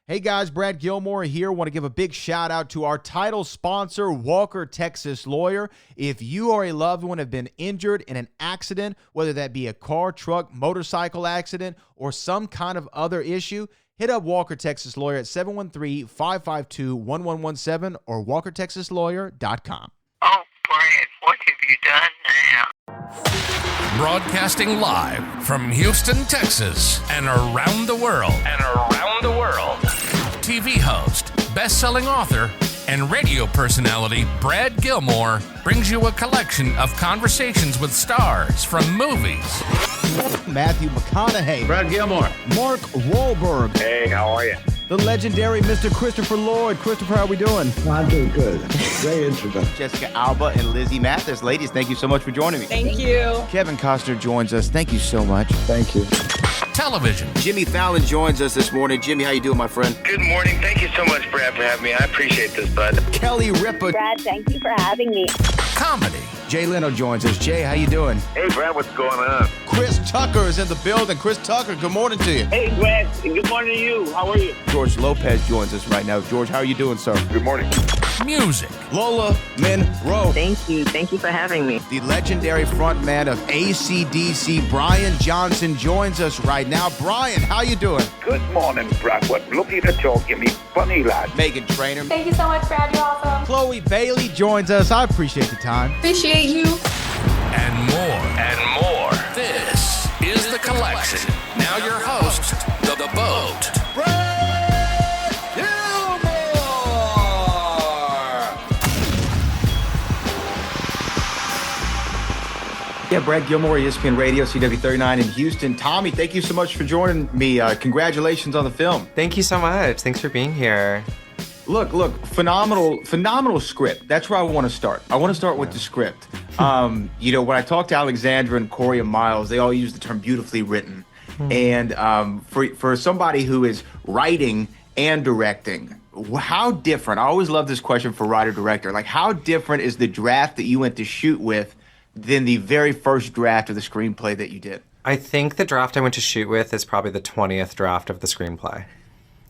Hey guys, Brad Gilmore here. Want to give a big shout out to our title sponsor, Walker Texas Lawyer. If you or a loved one have been injured in an accident, whether that be a car, truck, motorcycle accident, or some kind of other issue, hit up Walker Texas Lawyer at 713-552-1117 or walkertexaslawyer.com. Oh, Brad, what have you done now? Broadcasting live from Houston, Texas, and around the world. TV host, best-selling author, and radio personality Brad Gilmore brings you a collection of conversations with stars from movies. Matthew McConaughey. Brad Gilmore. Mark Wahlberg. Hey, how are you? The legendary Mr. Christopher Lloyd. Christopher, how we doing? I'm doing good. Great introduction. Jessica Alba and Lizzie Mathis. Ladies, thank you so much for joining me. Thank you. Kevin Costner joins us. Thank you so much. Thank you. Television. Jimmy Fallon joins us this morning. Jimmy, how you doing, my friend? Good morning. Thank you so much, Brad, for having me. I appreciate this, bud. Kelly Ripa. Brad, thank you for having me. Comedy. Jay Leno joins us. Jay, how you doing? Hey, Brad, what's going on? Chris Tucker is in the building. Chris Tucker, good morning to you. Hey, Brad, and good morning to you. How are you? George Lopez joins us right now. George, how are you doing, sir? Good morning. Music. Lola Monroe. Thank you. Thank you for having me. The legendary frontman of AC/DC, Brian Johnson, joins us right now. Brian, how you doing? Good morning, Brad. What lovely to talk to me. Funny lad. Megan Trainor. Thank you so much, Brad. You're awesome. Chloe Bailey joins us. I appreciate the time. Appreciate you. And more. This is The Collection. Now your host, The Boat. Brad Gilmore! Yeah, Brad Gilmore, ESPN Radio, CW39 in Houston. Tommy, thank you so much for joining me. Congratulations on the film. Thank you so much. Thanks for being here. Look, phenomenal script. That's where I want to start. I want to start with the script. When I talk to Alexandra and Corey and Miles, they all use the term beautifully written. And for somebody who is writing and directing, how different, I always love this question for writer-director, like how different is the draft that you went to shoot with than the very first draft of the screenplay that you did? I think the draft I went to shoot with is probably the 20th draft of the screenplay.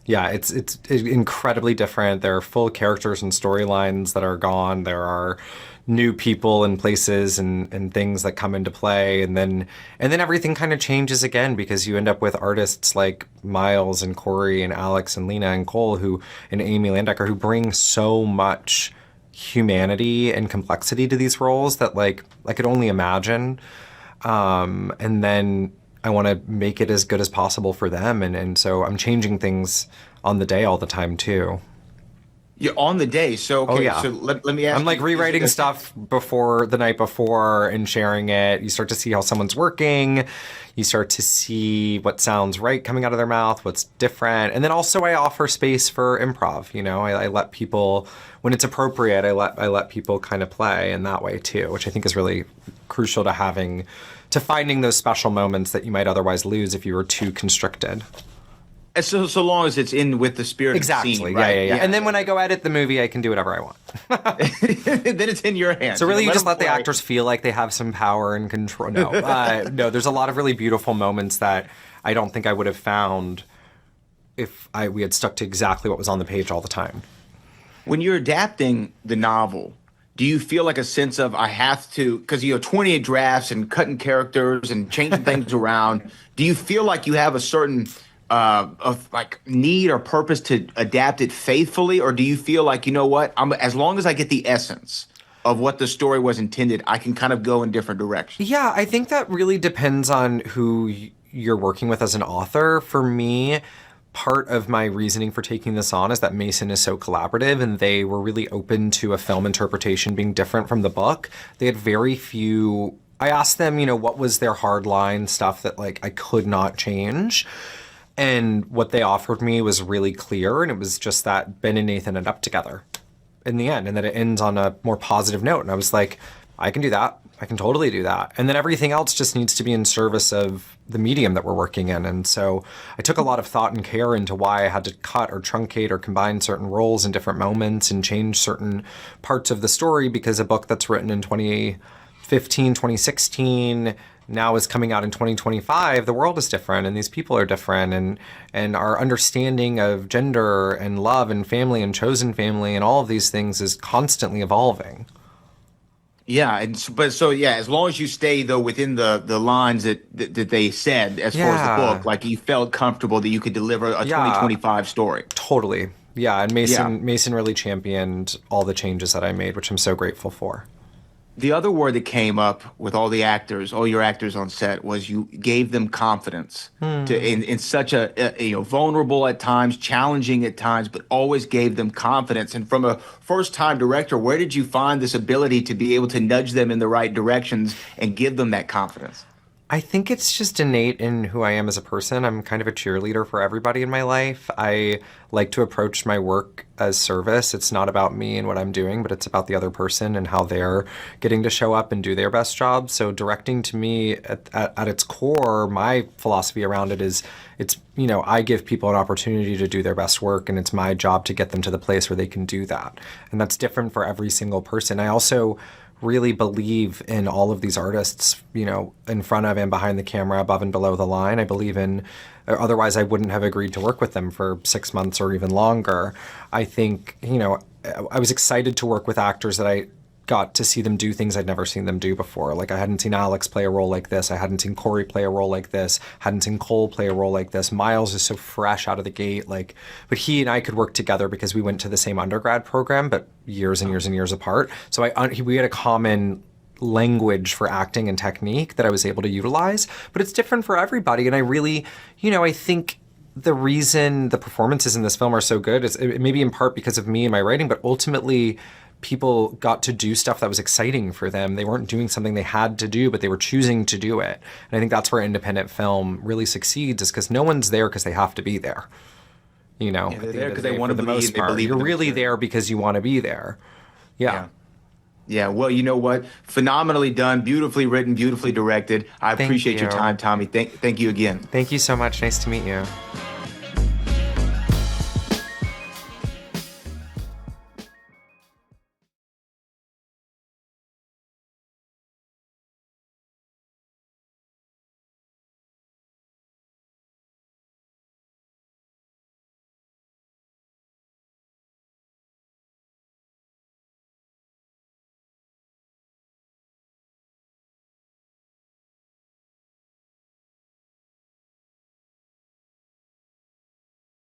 Yeah, it's incredibly different. There are full characters and storylines that are gone. There are new people and places and things that come into play, and then everything kind of changes again because you end up with artists like Miles and Corey and Alex and Lena and Cole and Amy Landecker who bring so much humanity and complexity to these roles that like I could only imagine. And then I want to make it as good as possible for them. And so I'm changing things on the day all the time, too. Yeah, on the day. So, okay, yeah. So let me ask I'm like you, rewriting stuff the night before and sharing it. You start to see how someone's working. You start to see what sounds right coming out of their mouth, what's different. And then also I offer space for improv. I let people, when it's appropriate, I let people kind of play in that way, too, which I think is really crucial to finding those special moments that you might otherwise lose if you were too constricted. So long as it's in with the spirit exactly. of the scene, right? Yeah. And then when I go edit the movie, I can do whatever I want. Then it's in your hands. So really, you just let the actors feel like they have some power and control. No, there's a lot of really beautiful moments that I don't think I would have found if we had stuck to exactly what was on the page all the time. When you're adapting the novel, do you feel like a sense of I have to, because 28 drafts and cutting characters and changing things around, do you feel like you have a certain of like need or purpose to adapt it faithfully, or do you feel like, as long as I get the essence of what the story was intended, I can kind of go in different directions? Yeah, I think that really depends on who you're working with as an author. For me, part of my reasoning for taking this on is that Mason is so collaborative, and they were really open to a film interpretation being different from the book. They had very few. I asked them, what was their hardline stuff that I could not change. And what they offered me was really clear, and it was just that Ben and Nathan end up together in the end, and that it ends on a more positive note. And I was like, I can do that. I can totally do that. And then everything else just needs to be in service of the medium that we're working in. And so I took a lot of thought and care into why I had to cut or truncate or combine certain roles in different moments and change certain parts of the story, because a book that's written in 2015, 2016 now is coming out in 2025, the world is different and these people are different, and our understanding of gender and love and family and chosen family and all of these things is constantly evolving. Yeah, as long as you stay though within the lines that they said as far as the book, like you felt comfortable that you could deliver a 2025 story. Totally. Yeah, and Mason really championed all the changes that I made, which I'm so grateful for. The other word that came up with all your actors on set, was you gave them confidence in such a vulnerable at times, challenging at times, but always gave them confidence. And from a first-time director, where did you find this ability to be able to nudge them in the right directions and give them that confidence? I think it's just innate in who I am as a person. I'm kind of a cheerleader for everybody in my life. I like to approach my work as service. It's not about me and what I'm doing, but it's about the other person and how they're getting to show up and do their best job. So directing, to me, at its core, my philosophy around it is I give people an opportunity to do their best work, and it's my job to get them to the place where they can do that. And that's different for every single person. I also really believe in all of these artists, in front of and behind the camera, above and below the line. I believe in, otherwise I wouldn't have agreed to work with them for 6 months or even longer. I think, I was excited to work with actors that I got to see them do things I'd never seen them do before. Like, I hadn't seen Alex play a role like this. I hadn't seen Corey play a role like this. Hadn't seen Cole play a role like this. Miles is so fresh out of the gate. But he and I could work together because we went to the same undergrad program, but years and years and years apart. So we had a common language for acting and technique that I was able to utilize. But it's different for everybody. And I really, I think the reason the performances in this film are so good is maybe in part because of me and my writing, but ultimately people got to do stuff that was exciting for them. They weren't doing something they had to do, but they were choosing to do it. And I think that's where independent film really succeeds, is because no one's there because they have to be there. They're there because they want to believe. They believe. You're really there because you want to be there. Yeah. Well, you know what? Phenomenally done, beautifully written, beautifully directed. I appreciate your time, Tommy. Thank you again. Thank you so much. Nice to meet you.